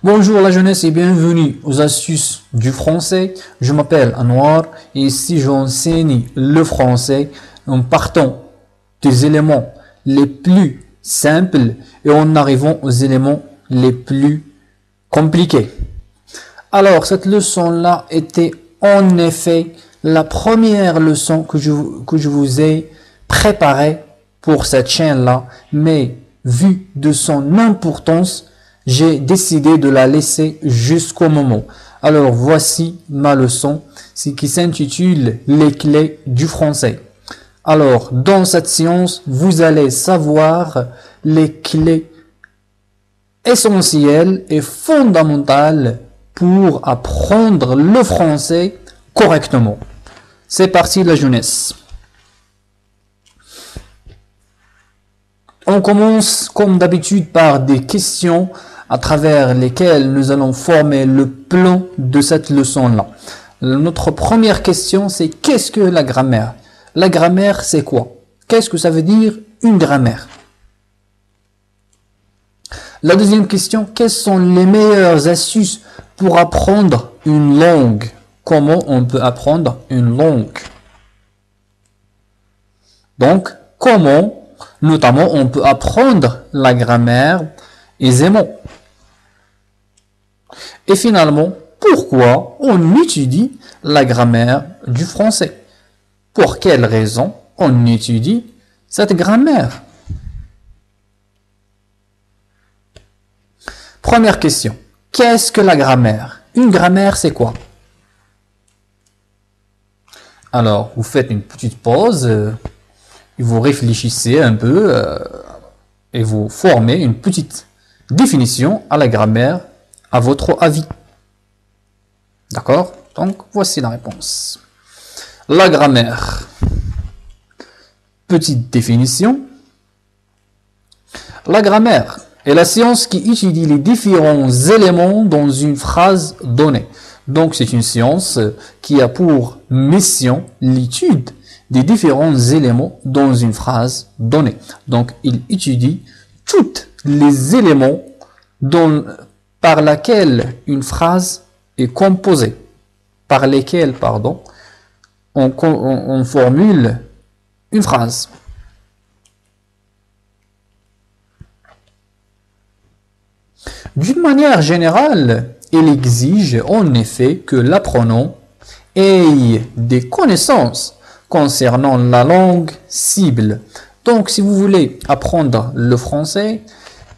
Bonjour la jeunesse et bienvenue aux astuces du français. Je m'appelle Anwar et ici j'enseigne le français en partant des éléments les plus simples et en arrivant aux éléments les plus compliqués. Alors cette leçon-là était en effet la première leçon que je vous ai préparée pour cette chaîne-là, mais vu de son importance, j'ai décidé de la laisser jusqu'au moment. Alors voici ma leçon, qui s'intitule Les clés du français. Alors dans cette séance, vous allez savoir les clés essentielles et fondamentales pour apprendre le français correctement. C'est parti la jeunesse. On commence comme d'habitude par des questions à travers lesquelles nous allons former le plan de cette leçon-là. Notre première question, c'est qu'est-ce que la grammaire? La grammaire, c'est quoi? Qu'est-ce que ça veut dire une grammaire? La deuxième question, quelles sont les meilleures astuces pour apprendre une langue? Comment on peut apprendre une langue? Donc, comment notamment, on peut apprendre la grammaire aisément. Et finalement, pourquoi on étudie la grammaire du français? Pour quelle raison on étudie cette grammaire? Première question. Qu'est-ce que la grammaire? Une grammaire, c'est quoi? Alors, vous faites une petite pause. Et vous réfléchissez un peu et vous formez une petite définition à la grammaire à votre avis. D'accord? Donc, voici la réponse. La grammaire. Petite définition. La grammaire est la science qui étudie les différents éléments dans une phrase donnée. Donc, c'est une science qui a pour mission l'étude des différents éléments dans une phrase donnée. Donc, il étudie tous les éléments par lesquels une phrase est composée. Par lesquels, pardon, on formule une phrase. D'une manière générale, il exige en effet que l'apprenant ait des connaissances concernant la langue cible. Donc, si vous voulez apprendre le français,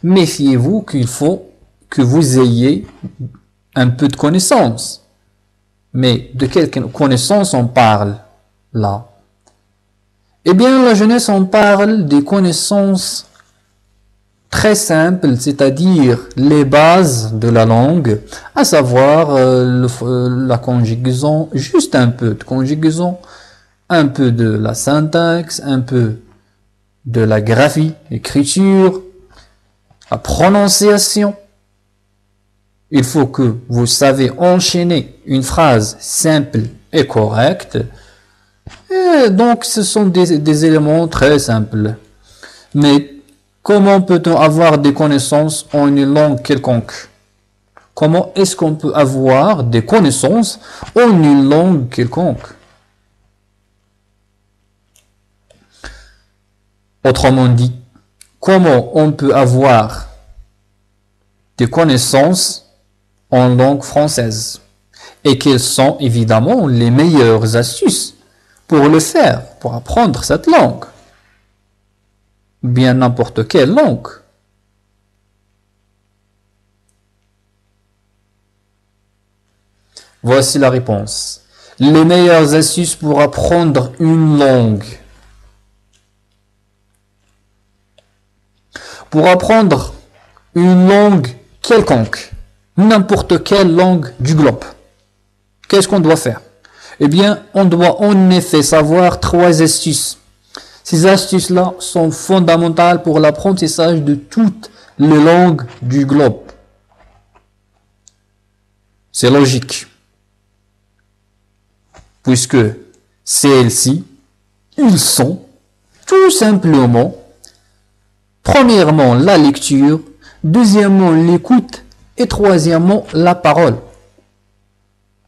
méfiez-vous qu'il faut que vous ayez un peu de connaissances. Mais de quelle connaissance on parle là? Eh bien, la jeunesse, on parle des connaissances très simples, c'est-à-dire les bases de la langue, à savoir la conjugaison, juste un peu de conjugaison, un peu de la syntaxe, un peu de la graphie, l'écriture, la prononciation. Il faut que vous savez enchaîner une phrase simple et correcte. Et donc, ce sont des éléments très simples. Mais comment peut-on avoir des connaissances en une langue quelconque? Comment est-ce qu'on peut avoir des connaissances en une langue quelconque? Autrement dit, comment on peut avoir des connaissances en langue française? Et quelles sont évidemment les meilleures astuces pour le faire, pour apprendre cette langue? Bien n'importe quelle langue. Voici la réponse. Les meilleures astuces pour apprendre une langue. Pour apprendre une langue quelconque, n'importe quelle langue du globe, qu'est-ce qu'on doit faire? Eh bien, on doit en effet savoir 3 astuces. Ces astuces-là sont fondamentales pour l'apprentissage de toutes les langues du globe. C'est logique, puisque celles-ci, ils sont tout simplement, premièrement, la lecture, deuxièmement, l'écoute Et troisièmement, la parole.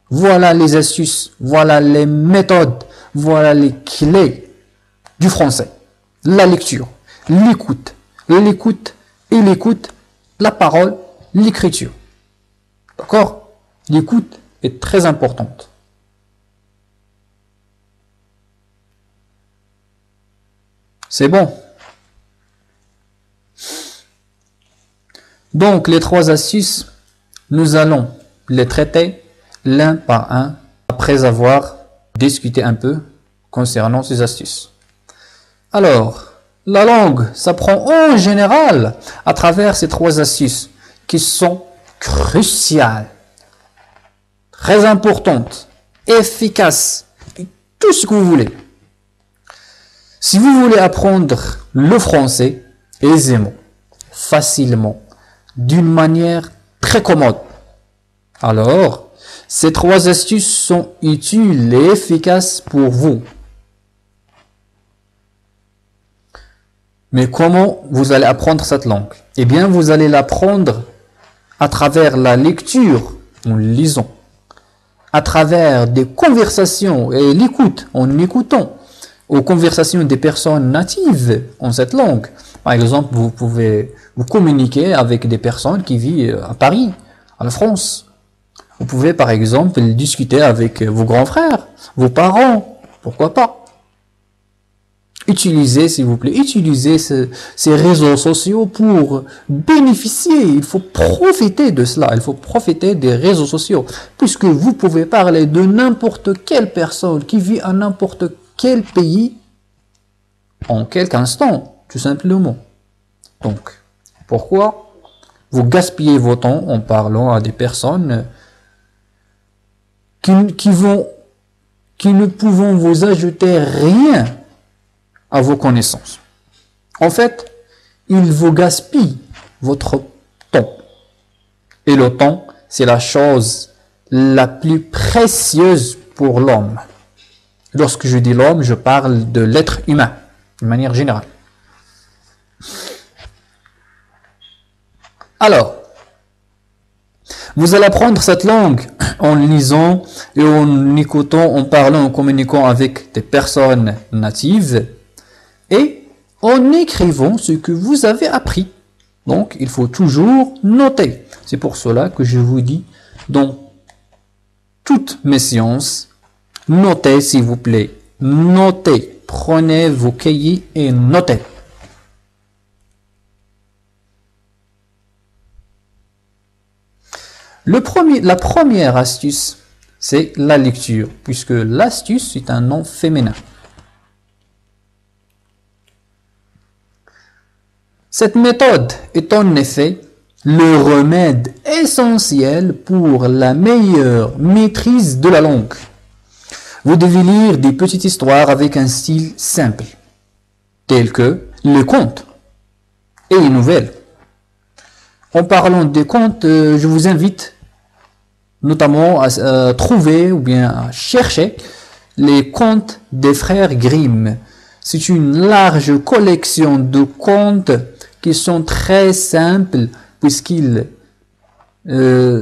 Voilà les astuces, voilà les méthodes, voilà les clés du français. La lecture, l'écoute, et l'écoute, la parole, l'écriture. D'accord? L'écoute est très importante. C'est bon. Donc, les trois astuces, nous allons les traiter l'un par un après avoir discuté un peu concernant ces astuces. Alors, la langue s'apprend en général à travers ces trois astuces qui sont cruciales, très importantes, efficaces, et tout ce que vous voulez. Si vous voulez apprendre le français aisément, facilement, d'une manière très commode, alors ces trois astuces sont utiles et efficaces pour vous. Mais comment vous allez apprendre cette langue? Eh bien, vous allez l'apprendre à travers la lecture, en lisant, à travers des conversations et l'écoute, en écoutant aux conversations des personnes natives en cette langue. Par exemple, vous pouvez vous communiquer avec des personnes qui vivent à Paris, en France. Vous pouvez par exemple discuter avec vos grands frères, vos parents, pourquoi pas. Utilisez, s'il vous plaît, utilisez ces réseaux sociaux pour bénéficier. Il faut profiter de cela. Il faut profiter des réseaux sociaux. Puisque vous pouvez parler de n'importe quelle personne qui vit à n'importe quel pays en quelques instants, tout simplement. Donc, pourquoi vous gaspillez vos temps en parlant à des personnes qui ne pouvons vous ajouter rien à vos connaissances? En fait, ils vous gaspillent votre temps. Et le temps, c'est la chose la plus précieuse pour l'homme. Lorsque je dis l'homme, je parle de l'être humain, de manière générale. Alors, vous allez apprendre cette langue en lisant et en écoutant, en parlant, en communiquant avec des personnes natives et en écrivant ce que vous avez appris. Donc, il faut toujours noter. C'est pour cela que je vous dis, dans toutes mes séances, notez s'il vous plaît. Notez. Prenez vos cahiers et notez. La première astuce, c'est la lecture, puisque l'astuce est un nom féminin. Cette méthode est en effet le remède essentiel pour la meilleure maîtrise de la langue. Vous devez lire des petites histoires avec un style simple, tels que les contes et les nouvelles. En parlant des contes, je vous invite notamment à trouver ou bien à chercher les contes des frères Grimm. C'est une large collection de contes qui sont très simples puisqu'ils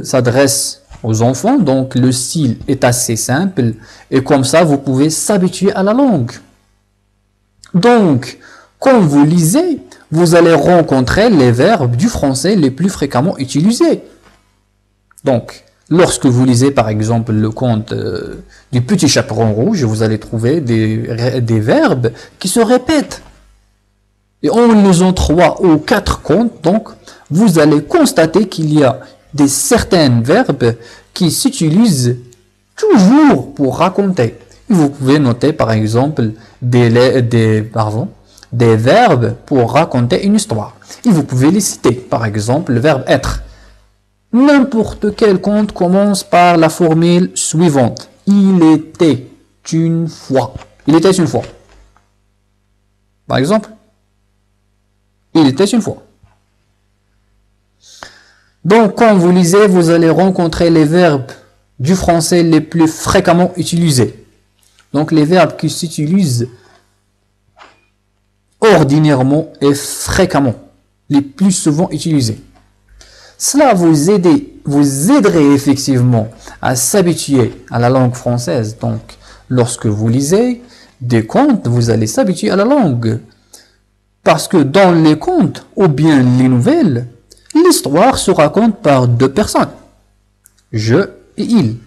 s'adressent aux enfants, donc le style est assez simple et comme ça vous pouvez s'habituer à la langue. Donc, quand vous lisez, vous allez rencontrer les verbes du français les plus fréquemment utilisés. Donc, lorsque vous lisez par exemple le conte du petit chaperon rouge, vous allez trouver des verbes qui se répètent. Et en lisant 3 ou 4 contes, donc, vous allez constater qu'il y a certains verbes qui s'utilisent toujours pour raconter. Et vous pouvez noter par exemple des verbes pour raconter une histoire. Et vous pouvez les citer. Par exemple, le verbe être. N'importe quel conte commence par la formule suivante. Il était une fois. Il était une fois. Par exemple, il était une fois. Donc, quand vous lisez, vous allez rencontrer les verbes du français les plus fréquemment utilisés. Donc, les verbes qui s'utilisent ordinairement et fréquemment, les plus souvent utilisés. Cela vous aiderait effectivement à s'habituer à la langue française. Donc, lorsque vous lisez des contes, vous allez s'habituer à la langue. Parce que dans les contes, ou bien les nouvelles, l'histoire se raconte par deux personnes. Je et il.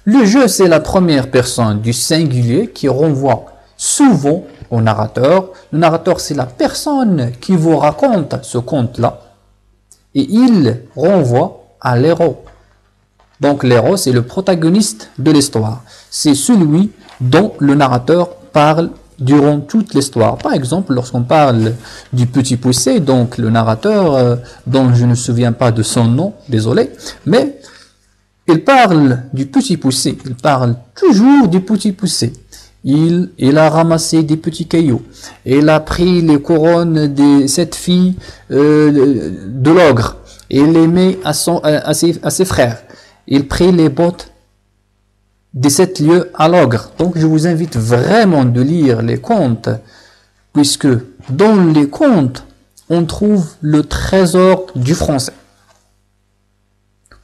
Le je, c'est la première personne du singulier qui renvoie souvent au narrateur. Le narrateur, c'est la personne qui vous raconte ce conte-là. Et il renvoie à l'héros. Donc l'héros, c'est le protagoniste de l'histoire. C'est celui dont le narrateur parle durant toute l'histoire. Par exemple, lorsqu'on parle du Petit Poucet, donc le narrateur, dont je ne me souviens pas de son nom, désolé, mais il parle du Petit Poucet. Il parle toujours du Petit Poucet. Il a ramassé des petits cailloux. Il a pris les couronnes de cette fille de l'ogre. Et les met à ses frères. Il prit les bottes de 7 lieues à l'ogre. Donc je vous invite vraiment de lire les contes, puisque dans les contes, on trouve le trésor du français.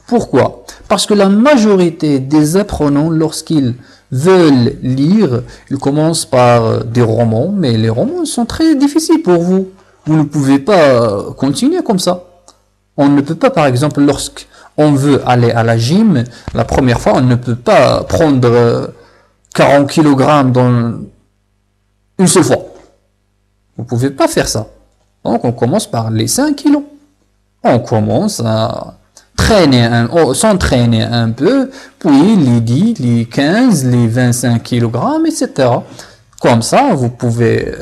Pourquoi? Parce que la majorité des apprenants, lorsqu'ils veulent lire, ils commencent par des romans, mais les romans sont très difficiles pour vous. Vous ne pouvez pas continuer comme ça. On ne peut pas, par exemple, lorsqu'on veut aller à la gym, la première fois, on ne peut pas prendre 40 kg dans une seule fois. Vous ne pouvez pas faire ça. Donc, on commence par les 5 kilos. On commence à s'entraîner un peu, puis les 10, les 15, les 25 kg, etc. Comme ça, vous pouvez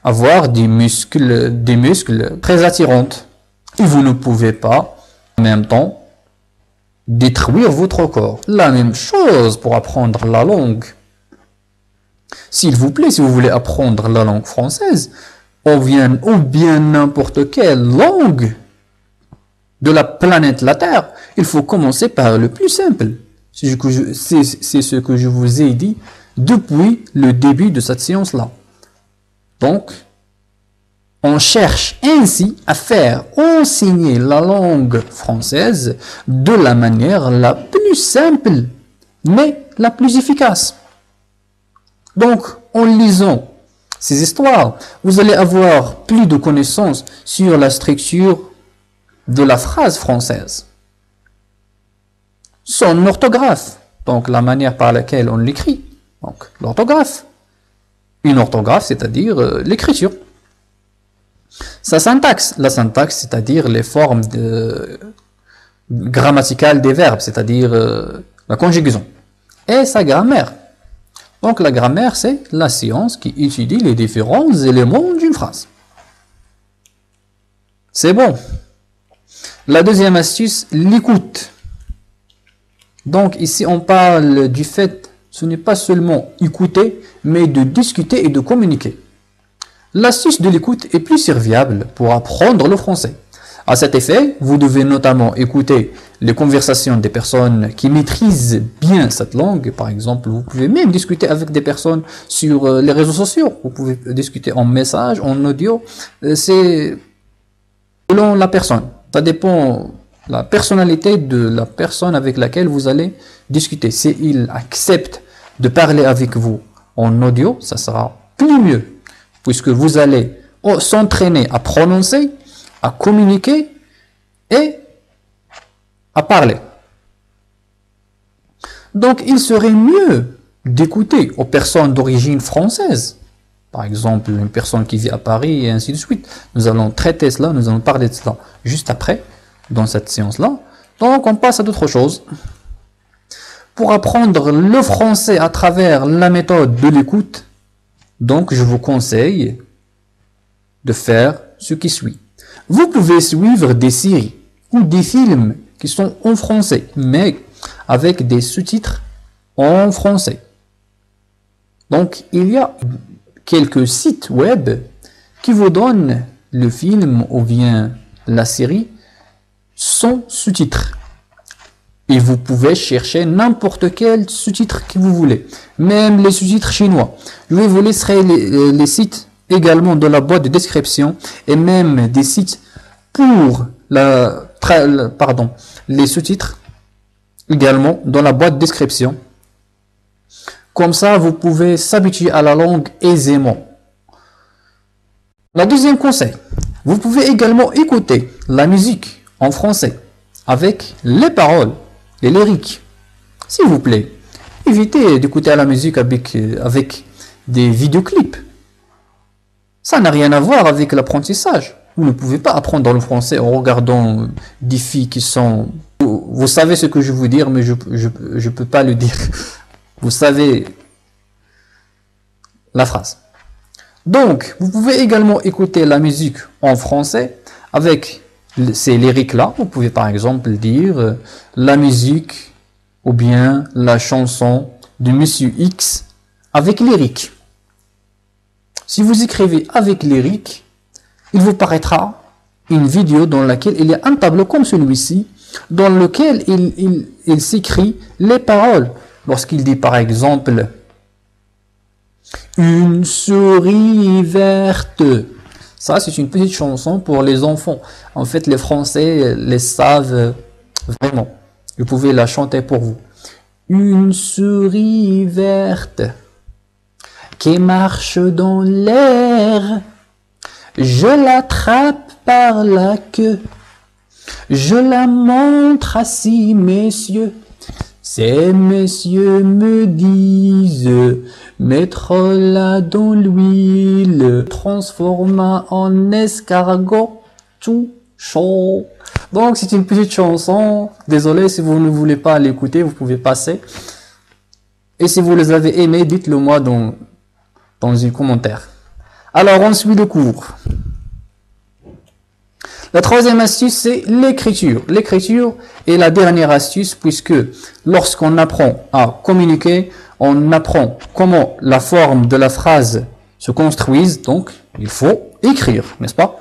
avoir des muscles très attirants. Et vous ne pouvez pas, en même temps, détruire votre corps. La même chose pour apprendre la langue. S'il vous plaît, si vous voulez apprendre la langue française, ou bien n'importe quelle langue de la planète la Terre, il faut commencer par le plus simple. C'est ce que je vous ai dit depuis le début de cette séance-là. Donc, on cherche ainsi à faire enseigner la langue française de la manière la plus simple, mais la plus efficace. Donc, en lisant ces histoires, vous allez avoir plus de connaissances sur la structure de la phrase française, son orthographe, donc la manière par laquelle on l'écrit, donc l'orthographe. Une orthographe, c'est-à-dire l'écriture. Sa syntaxe, la syntaxe, c'est-à-dire les formes grammaticales des verbes, c'est-à-dire la conjugaison. Et sa grammaire. Donc la grammaire, c'est la science qui étudie les différents éléments d'une phrase. C'est bon. La deuxième astuce, l'écoute. Donc ici, on parle du fait, ce n'est pas seulement écouter, mais de discuter et de communiquer. L'astuce de l'écoute est plus serviable pour apprendre le français. À cet effet, vous devez notamment écouter les conversations des personnes qui maîtrisent bien cette langue. Par exemple, vous pouvez même discuter avec des personnes sur les réseaux sociaux. Vous pouvez discuter en message, en audio. C'est selon la personne. Ça dépend de la personnalité de la personne avec laquelle vous allez discuter. Si il accepte de parler avec vous en audio, ça sera plus mieux, puisque vous allez s'entraîner à prononcer, à communiquer et à parler. Donc, il serait mieux d'écouter aux personnes d'origine française. Par exemple, une personne qui vit à Paris et ainsi de suite. Nous allons traiter cela, nous allons parler de cela juste après, dans cette séance-là. Donc, on passe à d'autres choses. Pour apprendre le français à travers la méthode de l'écoute, donc je vous conseille de faire ce qui suit. Vous pouvez suivre des séries ou des films qui sont en français, mais avec des sous-titres en français. Donc, il y a quelques sites web qui vous donnent le film ou bien la série sans sous-titres. Et vous pouvez chercher n'importe quel sous-titre que vous voulez, même les sous-titres chinois. Je vais vous laisser les sites également dans la boîte de description et même des sites pour pardon, les sous-titres également dans la boîte description. Comme ça, vous pouvez s'habituer à la langue aisément. Le deuxième conseil, vous pouvez également écouter la musique en français avec les paroles, les lyriques. S'il vous plaît, évitez d'écouter la musique avec des vidéoclips. Ça n'a rien à voir avec l'apprentissage. Vous ne pouvez pas apprendre le français en regardant des filles qui sont... Vous savez ce que je veux dire, mais je peux pas le dire. Vous savez la phrase. Donc, vous pouvez également écouter la musique en français avec ces lyriques-là. Vous pouvez par exemple dire la musique ou bien la chanson de Monsieur X avec lyrique. Si vous écrivez avec lyrique, il vous paraîtra une vidéo dans laquelle il y a un tableau comme celui-ci, dans lequel il s'écrit les paroles. Lorsqu'il dit par exemple une souris verte, ça c'est une petite chanson pour les enfants. En fait, les Français les savent vraiment. Vous pouvez la chanter pour vous. Une souris verte qui marche dans l'air, je l'attrape par la queue, je la montre à 6 messieurs. Ces messieurs me disent, mettre-la dans l'huile, transforma en escargot tout chaud. Donc c'est une petite chanson. Désolé si vous ne voulez pas l'écouter, vous pouvez passer. Et si vous les avez aimés, dites-le moi dans un commentaire. Alors on suit le cours. La troisième astuce, c'est l'écriture. L'écriture est la dernière astuce puisque lorsqu'on apprend à communiquer, on apprend comment la forme de la phrase se construise. Donc, il faut écrire, n'est-ce pas?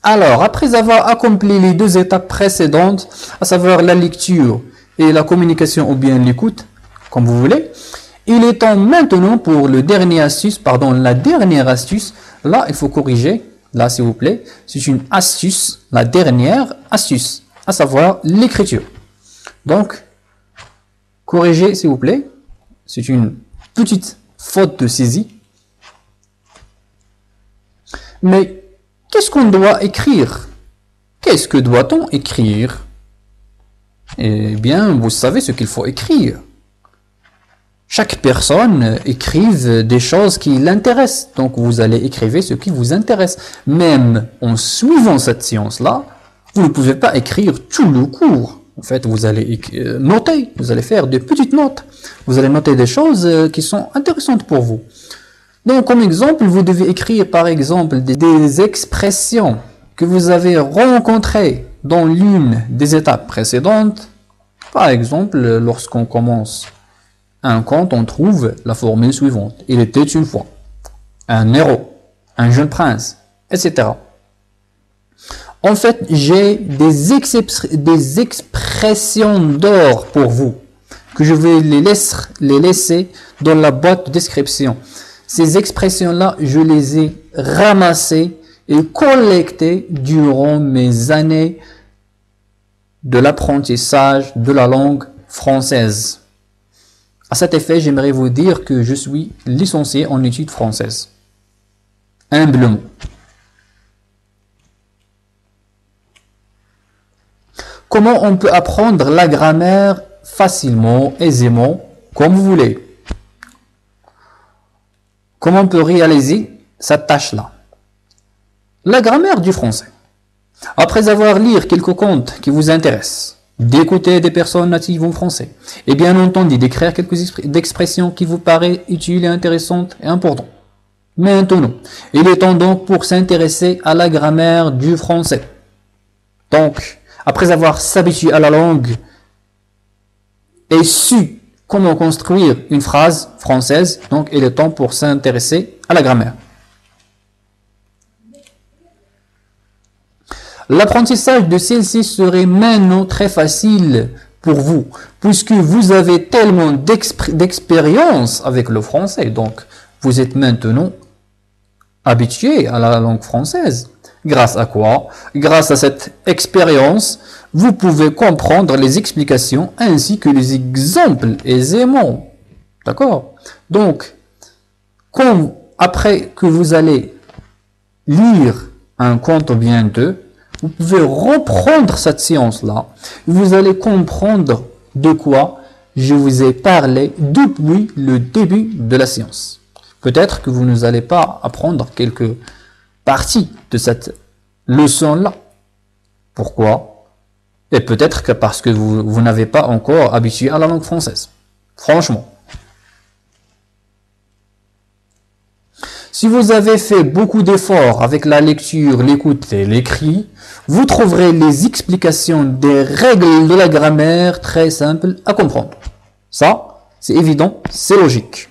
Alors, après avoir accompli les 2 étapes précédentes, à savoir la lecture et la communication ou bien l'écoute, comme vous voulez, il est temps maintenant pour la dernière astuce. Là, il faut corriger. Là, s'il vous plaît, c'est une astuce, la dernière astuce, à savoir l'écriture. Donc, corrigez, s'il vous plaît. C'est une petite faute de saisie. Mais, qu'est-ce qu'on doit écrire? Qu'est-ce que doit-on écrire? Eh bien, vous savez ce qu'il faut écrire. Chaque personne écrive des choses qui l'intéressent. Donc, vous allez écrire ce qui vous intéresse. Même en suivant cette science-là, vous ne pouvez pas écrire tout le cours. En fait, vous allez noter. Vous allez faire des petites notes. Vous allez noter des choses qui sont intéressantes pour vous. Donc, comme exemple, vous devez écrire, par exemple, des expressions que vous avez rencontrées dans l'une des étapes précédentes. Par exemple, lorsqu'on commence un conte, on trouve la formule suivante. Il était une fois un héros, un jeune prince, etc. En fait, j'ai des expressions d'or pour vous, que je vais les laisser dans la boîte de description. Ces expressions-là, je les ai ramassées et collectées durant mes années de l'apprentissage de la langue française. À cet effet, j'aimerais vous dire que je suis licencié en études françaises. Humblement. Comment on peut apprendre la grammaire facilement, aisément, comme vous voulez? Comment on peut réaliser cette tâche-là? La grammaire du français. Après avoir lu quelques contes qui vous intéressent, d'écouter des personnes natives en français, et bien entendu d'écrire quelques expressions qui vous paraissent utiles et intéressantes et importantes. Maintenant, il est temps donc pour s'intéresser à la grammaire du français. Donc, après avoir s'habitué à la langue et su comment construire une phrase française, donc il est temps pour s'intéresser à la grammaire. L'apprentissage de celle-ci serait maintenant très facile pour vous, puisque vous avez tellement d'expérience avec le français. Donc, vous êtes maintenant habitué à la langue française. Grâce à quoi? Grâce à cette expérience, vous pouvez comprendre les explications ainsi que les exemples aisément. D'accord? Donc, après que vous allez lire un conte ou bien deux, vous pouvez reprendre cette séance-là. Vous allez comprendre de quoi je vous ai parlé depuis le début de la séance. Peut-être que vous n'allez pas apprendre quelques parties de cette leçon-là. Pourquoi? Et peut-être que parce que vous n'avez pas encore habitué à la langue française. Franchement. Si vous avez fait beaucoup d'efforts avec la lecture, l'écoute et l'écrit, vous trouverez les explications des règles de la grammaire très simples à comprendre. Ça, c'est évident, c'est logique.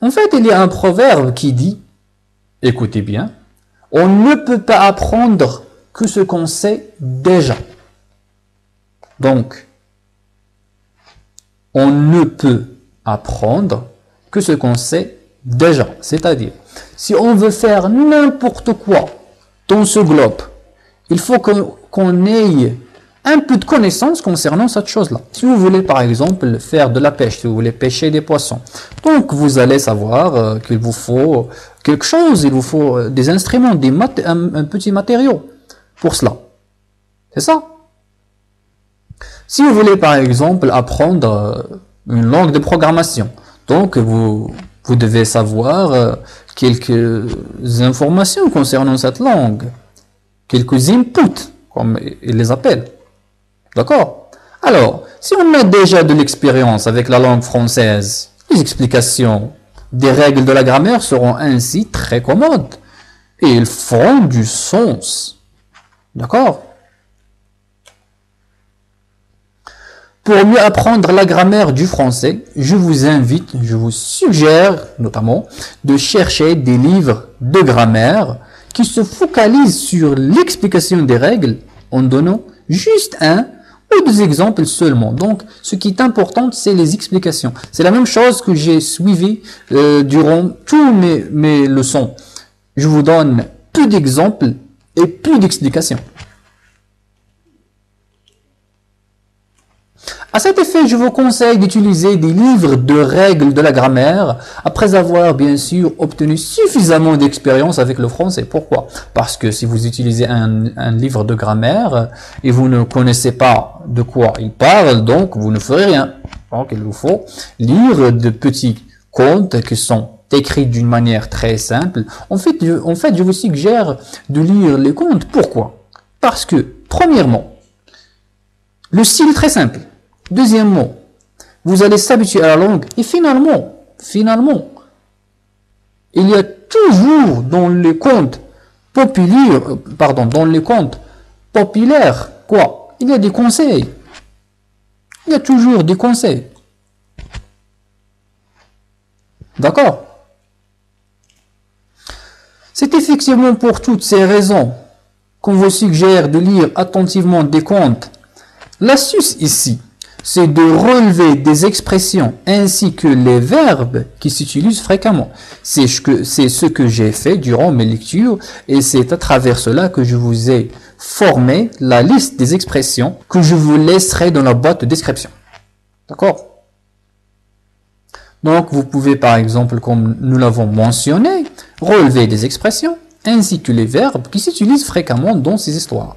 En fait, il y a un proverbe qui dit, écoutez bien, on ne peut pas apprendre que ce qu'on sait déjà. Donc, on ne peut apprendre que ce qu'on sait déjà. C'est-à-dire, si on veut faire n'importe quoi dans ce globe, il faut qu'on ait un peu de connaissance concernant cette chose-là. Si vous voulez par exemple faire de la pêche, si vous voulez pêcher des poissons, donc vous allez savoir qu'il vous faut quelque chose, il vous faut des instruments, un petit matériau pour cela. C'est ça. Si vous voulez par exemple apprendre une langue de programmation, donc vous devez savoir quelques informations concernant cette langue, quelques inputs, comme ils les appellent. D'accord? Alors, si on a déjà de l'expérience avec la langue française, les explications des règles de la grammaire seront ainsi très commodes et ils feront du sens. D'accord? Pour mieux apprendre la grammaire du français, je vous suggère notamment de chercher des livres de grammaire qui se focalisent sur l'explication des règles en donnant juste un ou deux exemples seulement. Donc, ce qui est important, c'est les explications. C'est la même chose que j'ai suivi durant tous mes leçons. Je vous donne peu d'exemples et peu d'explications. À cet effet, je vous conseille d'utiliser des livres de règles de la grammaire après avoir bien sûr obtenu suffisamment d'expérience avec le français. Pourquoi? Parce que si vous utilisez un livre de grammaire et vous ne connaissez pas de quoi il parle, donc vous ne ferez rien. Donc il vous faut lire de petits contes qui sont écrits d'une manière très simple. En fait, je vous suggère de lire les contes. Pourquoi? Parce que, premièrement, le style est très simple. Deuxièmement, vous allez s'habituer à la langue et finalement, il y a toujours dans les contes populaires, quoi? Il y a des conseils. Il y a toujours des conseils. D'accord? C'est effectivement pour toutes ces raisons qu'on vous suggère de lire attentivement des contes. L'astuce ici, c'est de relever des expressions ainsi que les verbes qui s'utilisent fréquemment. C'est ce que j'ai fait durant mes lectures et c'est à travers cela que je vous ai formé la liste des expressions que je vous laisserai dans la boîte de description. D'accord? Donc, vous pouvez par exemple, comme nous l'avons mentionné, relever des expressions ainsi que les verbes qui s'utilisent fréquemment dans ces histoires.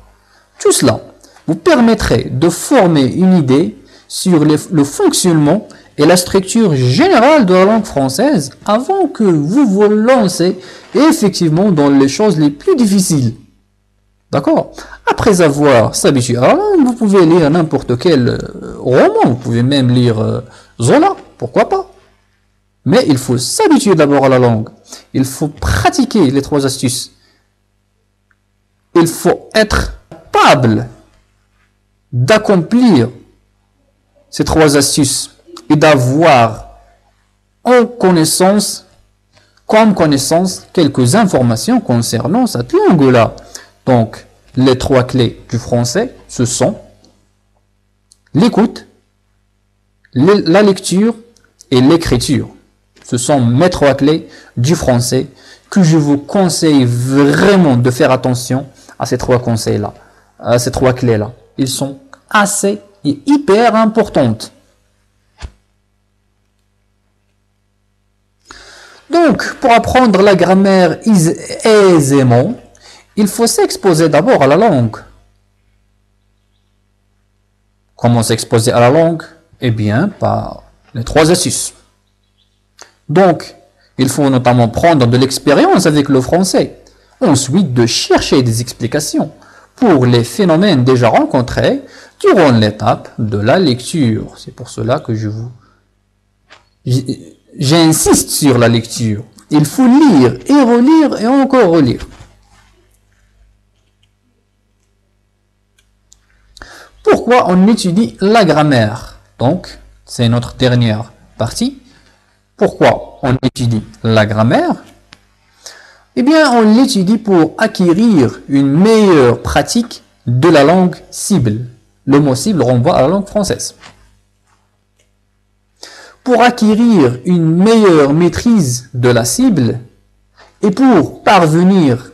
Tout cela vous permettrait de former une idée sur le fonctionnement et la structure générale de la langue française avant que vous vous lancez effectivement dans les choses les plus difficiles. D'accord? Après avoir s'habitué à la langue, vous pouvez lire n'importe quel roman, vous pouvez même lire Zola, pourquoi pas? Mais il faut s'habituer d'abord à la langue. Il faut pratiquer les 3 astuces. Il faut être capable d'accomplir ces 3 astuces et d'avoir comme connaissance quelques informations concernant cette langue-là. Donc, les 3 clés du français, ce sont l'écoute, la lecture et l'écriture. Ce sont mes 3 clés du français que je vous conseille vraiment de faire attention à ces 3 conseils-là, à ces 3 clés-là. Ils sont assez et hyper importantes. Donc, pour apprendre la grammaire aisément, il faut s'exposer d'abord à la langue. Comment s'exposer à la langue? Eh bien, par les 3 astuces. Donc, il faut notamment prendre de l'expérience avec le français. Ensuite, de chercher des explications pour les phénomènes déjà rencontrés durant l'étape de la lecture. C'est pour cela que j'insiste sur la lecture. Il faut lire et relire et encore relire. Pourquoi on étudie la grammaire? Donc, c'est notre dernière partie. Pourquoi on étudie la grammaire? Eh bien, on l'étudie pour acquérir une meilleure pratique de la langue cible. Le mot cible renvoie à la langue française. Pour acquérir une meilleure maîtrise de la cible et pour parvenir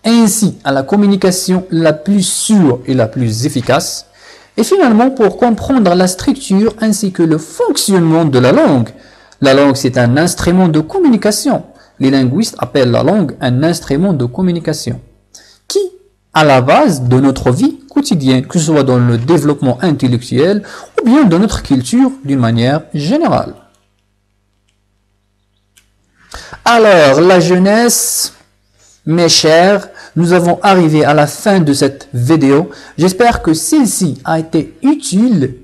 ainsi à la communication la plus sûre et la plus efficace, et finalement pour comprendre la structure ainsi que le fonctionnement de la langue. La langue, c'est un instrument de communication. Les linguistes appellent la langue un instrument de communication qui, à la base de notre vie quotidienne, que ce soit dans le développement intellectuel ou bien dans notre culture d'une manière générale. Alors, la jeunesse, mes chers, nous avons arrivé à la fin de cette vidéo. J'espère que celle-ci a été utile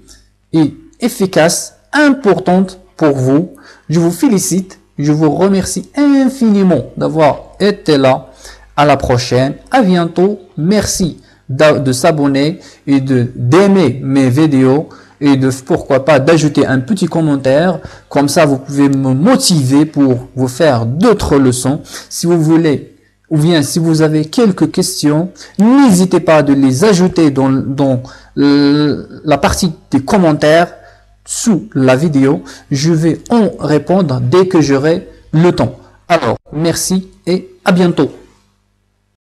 et efficace, importante pour vous. Je vous félicite, je vous remercie infiniment d'avoir été là. À la prochaine, à bientôt. Merci de s'abonner et d'aimer mes vidéos et pourquoi pas d'ajouter un petit commentaire. Comme ça, vous pouvez me motiver pour vous faire d'autres leçons. Si vous voulez ou bien si vous avez quelques questions, n'hésitez pas de les ajouter dans la partie des commentaires sous la vidéo. Je vais en répondre dès que j'aurai le temps. Alors, merci et à bientôt.